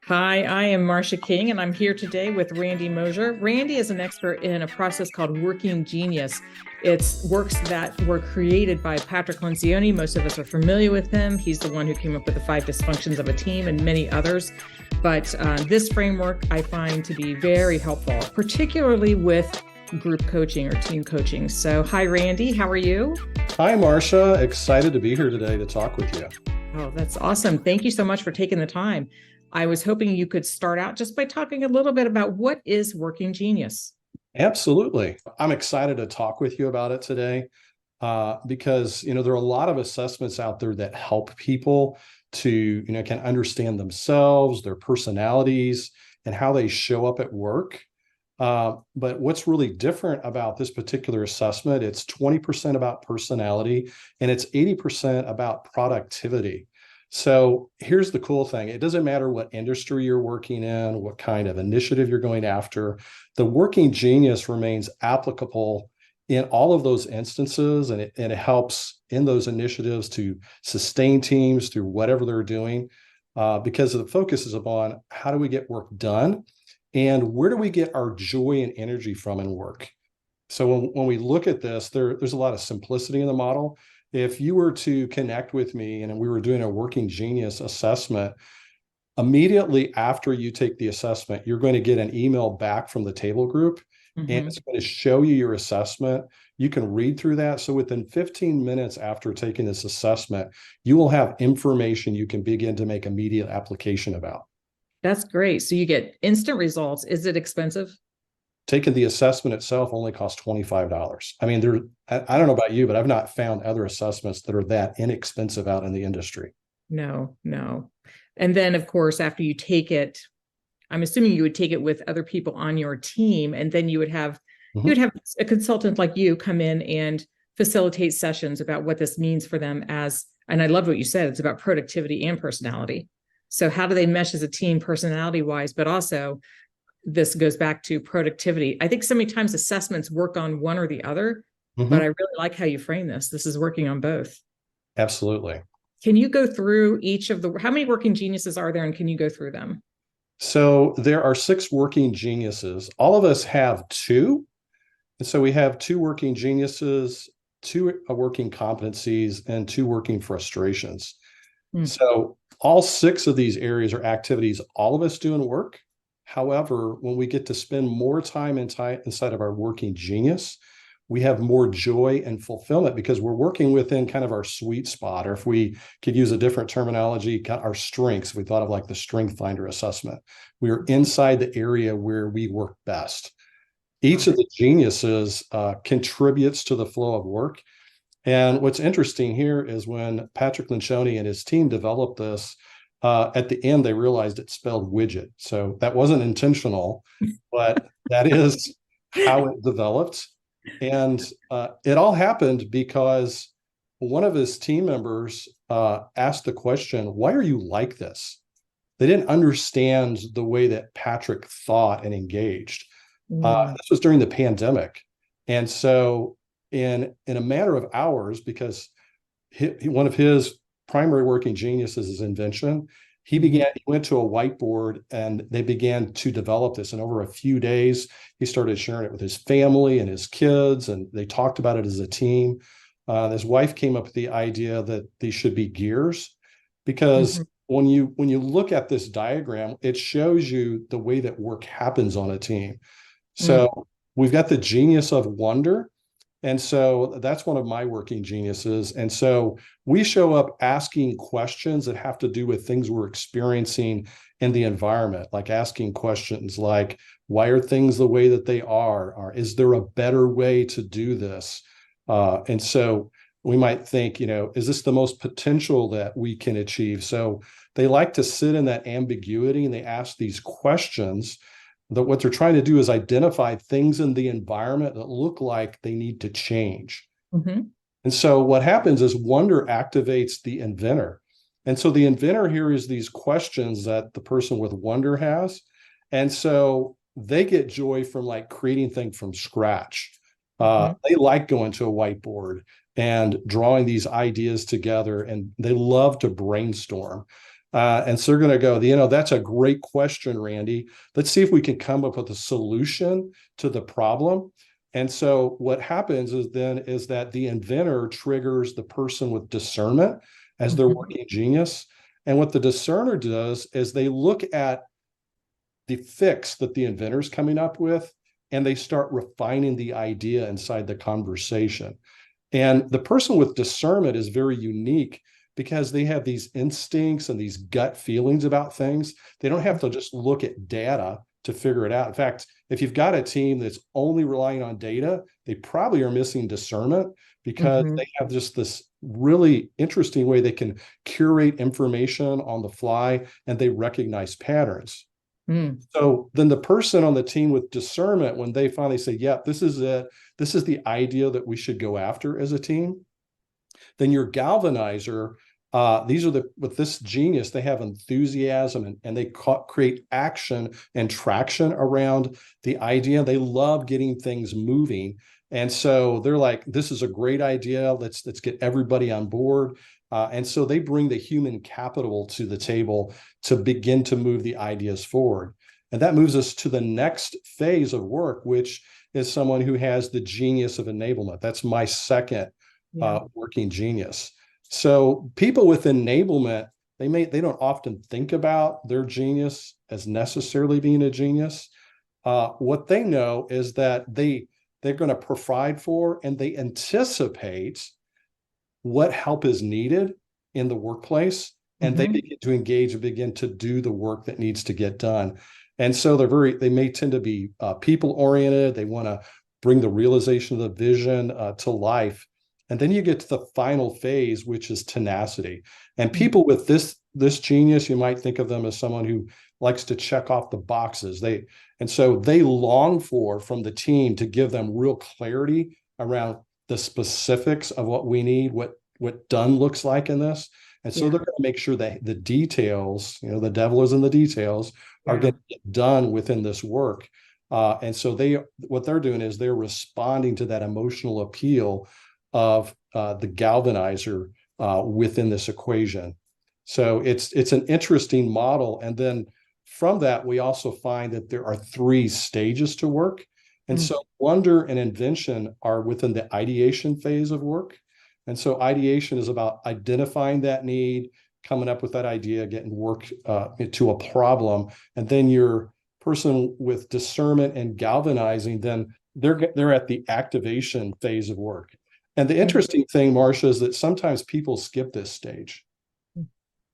Hi, I am Marsha King, and I'm here today with Randy Mosier. Randy is an expert in a process called Working Genius. It's works that were created by Patrick Lencioni. Most of us are familiar with him. He's the one who came up with the 5 dysfunctions of a team and many others. But this framework I find to be very helpful, particularly with group coaching or team coaching. So, hi, Randy. How are you? Hi, Marsha. Excited to be here today to talk with you. Oh, that's awesome. Thank you so much for taking the time. I was hoping you could start out just by talking a little bit about what is Working Genius. Absolutely. I'm excited to talk with you about it today because, there are a lot of assessments out there that help people to, can understand themselves, their personalities, and how they show up at work. But what's really different about this particular assessment, it's 20% about personality and it's 80% about productivity. So here's the cool thing. It doesn't matter what industry you're working in, what kind of initiative you're going after. The working genius remains applicable in all of those instances, and it helps in those initiatives to sustain teams through whatever they're doing, because the focus is upon how do we get work done and where do we get our joy and energy from in work. So when we look at this, there's a lot of simplicity in the model. If you were to connect with me and we were doing a Working Genius assessment, immediately after you take the assessment, you're going to get an email back from the table group, and it's going to show you your assessment. You can read through that. So within 15 minutes after taking this assessment, you will have information you can begin to make immediate application about. That's great. So you get instant results. Is it expensive? Taking the assessment itself only costs $25. I mean, I don't know about you, but I've not found other assessments that are that inexpensive out in the industry. No. And then, of course, after you take it, I'm assuming you would take it with other people on your team, and then you would have a consultant like you come in and facilitate sessions about what this means for them and I love what you said, it's about productivity and personality. So how do they mesh as a team personality wise, but also this goes back to productivity. I think so many times assessments work on one or the other, but I really like how you frame this. This is working on both. Absolutely. Can you go through how many working geniuses are there, and can you go through them? So there are 6 working geniuses. All of us have 2. And so we have 2 working geniuses, 2 working competencies, and 2 working frustrations. So all 6 of these areas are activities all of us do in work. However, when we get to spend more time inside of our working genius, we have more joy and fulfillment because we're working within kind of our sweet spot, or if we could use a different terminology, our strengths. We thought of like the Strength Finder assessment. We are inside the area where we work best. Each of the geniuses contributes to the flow of work. And what's interesting here is when Patrick Lencioni and his team developed this, at the end, they realized it spelled widget. So that wasn't intentional, but that is how it developed. And it all happened because one of his team members asked the question, why are you like this? They didn't understand the way that Patrick thought and engaged. This was during the pandemic. And so in a matter of hours, because one of his primary working geniuses is invention, he went to a whiteboard and they began to develop this. And over a few days, he started sharing it with his family and his kids, and they talked about it as a team. His wife came up with the idea that these should be gears, because when you look at this diagram, it shows you the way that work happens on a team. So we've got the genius of wonder. And so that's one of my working geniuses. And so we show up asking questions that have to do with things we're experiencing in the environment, like asking questions like, why are things the way that they are? Or is there a better way to do this? And so we might think, is this the most potential that we can achieve? So they like to sit in that ambiguity and they ask these questions. That what they're trying to do is identify things in the environment that look like they need to change. And so what happens is wonder activates the inventor. And so the inventor here is these questions that the person with wonder has. And so they get joy from like creating things from scratch. They like going to a whiteboard and drawing these ideas together, and they love to brainstorm. And so they're going to go, that's a great question, Randy. Let's see if we can come up with a solution to the problem. And so what happens is that the inventor triggers the person with discernment as their working genius. And what the discerner does is they look at the fix that the inventor's coming up with, and they start refining the idea inside the conversation. And the person with discernment is very unique because they have these instincts and these gut feelings about things. They don't have to just look at data to figure it out. In fact, if you've got a team that's only relying on data, they probably are missing discernment because they have just this really interesting way they can curate information on the fly, and they recognize patterns. So then the person on the team with discernment, when they finally say, yeah, this is it, this is the idea that we should go after as a team, then your galvanizer, with this genius, they have enthusiasm and they create action and traction around the idea. They love getting things moving. And so they're like, this is a great idea. Let's get everybody on board. And so they bring the human capital to the table to begin to move the ideas forward. And that moves us to the next phase of work, which is someone who has the genius of enablement. That's my second working genius. So people with enablement, they don't often think about their genius as necessarily being a genius. What they know is that they're going to provide for and they anticipate what help is needed in the workplace, and they begin to engage and begin to do the work that needs to get done. And so they may tend to be people oriented. They want to bring the realization of the vision to life. And then you get to the final phase, which is tenacity. And people with this genius, you might think of them as someone who likes to check off the boxes. And so they long from the team to give them real clarity around the specifics of what we need, what done looks like in this. And so they're going to make sure that the details, the devil is in the details, are going to get done within this work. And so what they're doing is they're responding to that emotional appeal of the galvanizer within this equation. So it's an interesting model. And then from that, we also find that there are 3 stages to work. And so wonder and invention are within the ideation phase of work. And so ideation is about identifying that need, coming up with that idea, getting work to a problem. And then your person with discernment and galvanizing, then they're at the activation phase of work. And the interesting thing, Marsha, is that sometimes people skip this stage.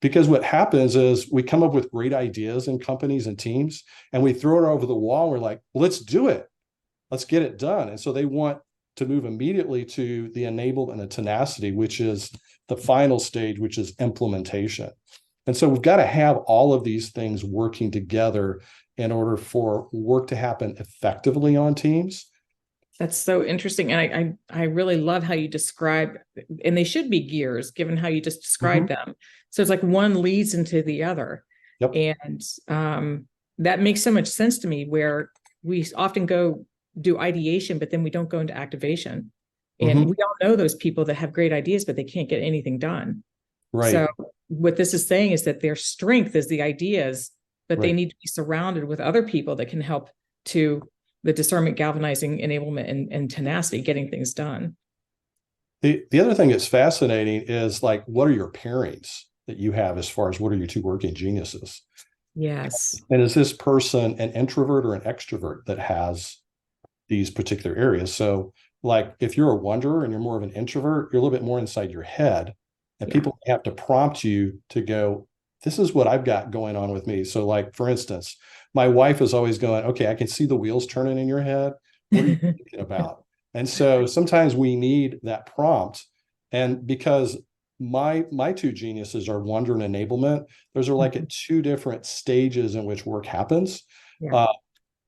Because what happens is we come up with great ideas in companies and teams, and we throw it over the wall. And we're like, well, let's do it. Let's get it done. And so they want to move immediately to the enabled and the tenacity, which is the final stage, which is implementation. And so we've got to have all of these things working together in order for work to happen effectively on teams. That's so interesting. And I really love how you describe, and they should be gears given how you just described them. So it's like one leads into the other. And that makes so much sense to me, where we often go do ideation, but then we don't go into activation. And we all know those people that have great ideas, but they can't get anything done. Right. So what this is saying is that their strength is the ideas, but they need to be surrounded with other people that can help to the discernment, galvanizing, enablement, and tenacity, getting things done. The other thing that's fascinating is, like, what are your pairings that you have as far as what are your 2 working geniuses? Yes. And is this person an introvert or an extrovert that has these particular areas? So, like, if you're a wonderer and you're more of an introvert, you're a little bit more inside your head, and people have to prompt you to go, this is what I've got going on with me. So, like, for instance, my wife is always going, okay, I can see the wheels turning in your head. What are you thinking about? And so sometimes we need that prompt. And because my 2 geniuses are wonder and enablement, those are like at 2 different stages in which work happens.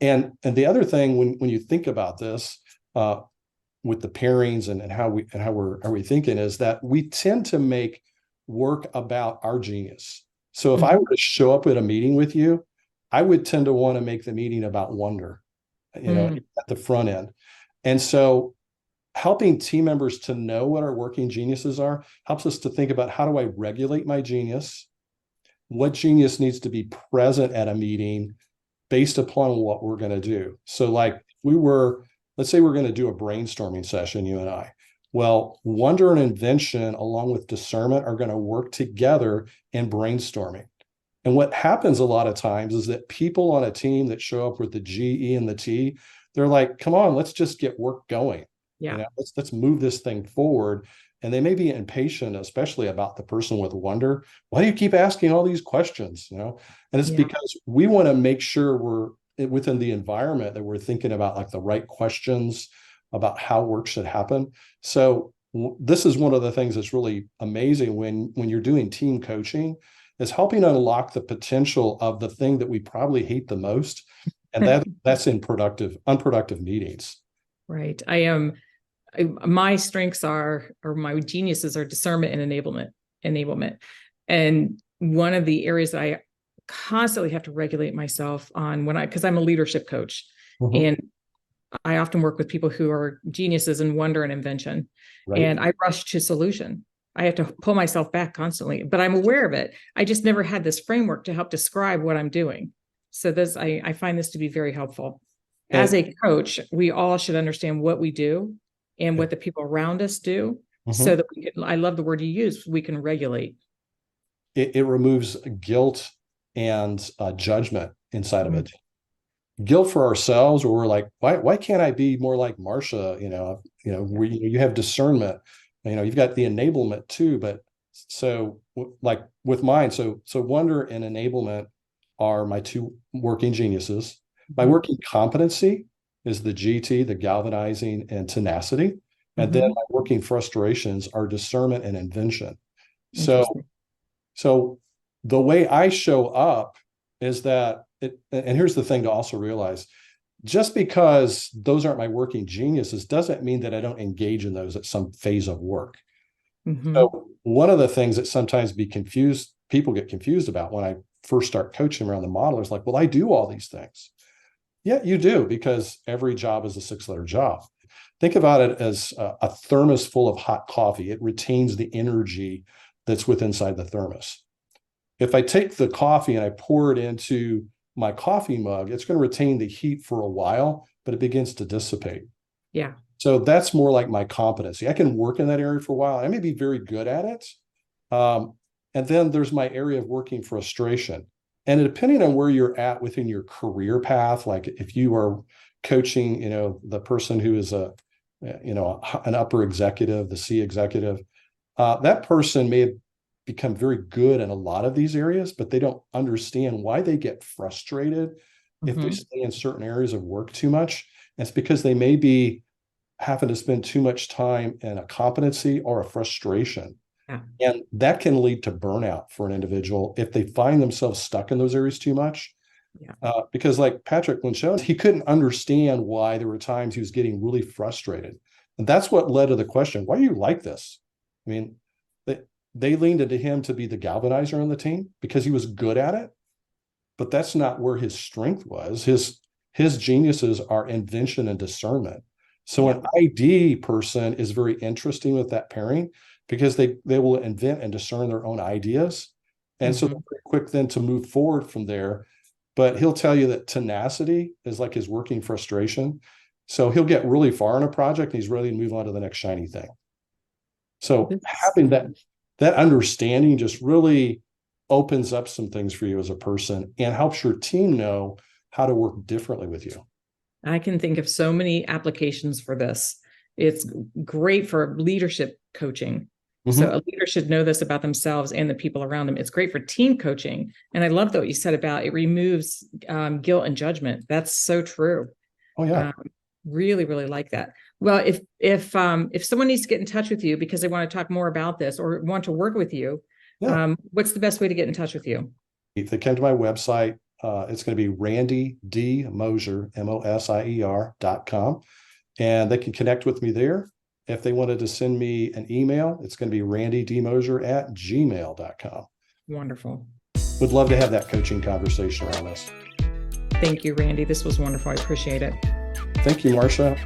And the other thing, when you think about this, with the pairings and how we thinking, is that we tend to make work about our genius. So if I were to show up at a meeting with you, I would tend to want to make the meeting about wonder, at the front end. And so helping team members to know what our working geniuses are helps us to think about, how do I regulate my genius? what genius needs to be present at a meeting based upon what we're going to do. So like let's say we're going to do a brainstorming session, you and I. Well, wonder and invention along with discernment are going to work together in brainstorming. And what happens a lot of times is that people on a team that show up with the G, E, and the T, they're like, come on, let's just get work going. Yeah. Let's move this thing forward. And they may be impatient, especially about the person with wonder. Why do you keep asking all these questions? And it's because we want to make sure we're within the environment that we're thinking about like the right questions about how work should happen. So this is one of the things that's really amazing when you're doing team coaching, is helping unlock the potential of the thing that we probably hate the most. And that's in unproductive meetings. Right. My strengths or my geniuses are discernment and enablement. And one of the areas that I constantly have to regulate myself on because I'm a leadership coach, and I often work with people who are geniuses in wonder and invention, and I rush to solution. I have to pull myself back constantly, but I'm aware of it. I just never had this framework to help describe what I'm doing. So I find this to be very helpful. As a coach, we all should understand what we do and what the people around us do, so that I love the word you use, we can regulate. It removes guilt and judgment inside of it. Guilt for ourselves, where we're like, why can't I be more like Marsha? You have discernment, you've got the enablement too. But so like with mine, so wonder and enablement are my two working geniuses. My working competency is the GT, the galvanizing and tenacity. And then my working frustrations are discernment and invention. So the way I show up is that and here's the thing to also realize, just because those aren't my working geniuses doesn't mean that I don't engage in those at some phase of work. So one of the things that sometimes people get confused about when I first start coaching around the model is like, well, I do all these things. Yeah, you do, because every job is a 6-letter job. Think about it as a thermos full of hot coffee. It retains the energy that's inside the thermos. If I take the coffee and I pour it into my coffee mug, it's going to retain the heat for a while, but it begins to dissipate. Yeah. So that's more like my competency. I can work in that area for a while. I may be very good at it. And then there's my area of working frustration. And depending on where you're at within your career path, like if you are coaching, the person who is an upper executive, the C executive, that person may have become very good in a lot of these areas, but they don't understand why they get frustrated if they stay in certain areas of work too much. And it's because they may be having to spend too much time in a competency or a frustration. Yeah. And that can lead to burnout for an individual if they find themselves stuck in those areas too much. Yeah. Because like Patrick Lencioni, he couldn't understand why there were times he was getting really frustrated. And that's what led to the question, why are you like this? I mean, they leaned into him to be the galvanizer on the team because he was good at it, but that's not where his strength was. His geniuses are invention and discernment. So an ID person is very interesting with that pairing because they will invent and discern their own ideas. And so they're very quick then to move forward from there. But he'll tell you that tenacity is like his working frustration. So he'll get really far in a project and he's ready to move on to the next shiny thing. So having that understanding just really opens up some things for you as a person and helps your team know how to work differently with you. I can think of so many applications for this. It's great for leadership coaching. So a leader should know this about themselves and the people around them. It's great for team coaching. And I love what you said about it removes guilt and judgment. That's so true. Oh, yeah. Really, really like that. Well, if someone needs to get in touch with you because they want to talk more about this or want to work with you, what's the best way to get in touch with you? If they come to my website, it's going to be Randy D. Mosier, Mosier.com. And they can connect with me there. If they wanted to send me an email, it's going to be randydmosier@gmail.com. Wonderful. Would love to have that coaching conversation around this. Thank you, Randy. This was wonderful. I appreciate it. Thank you, Marsha.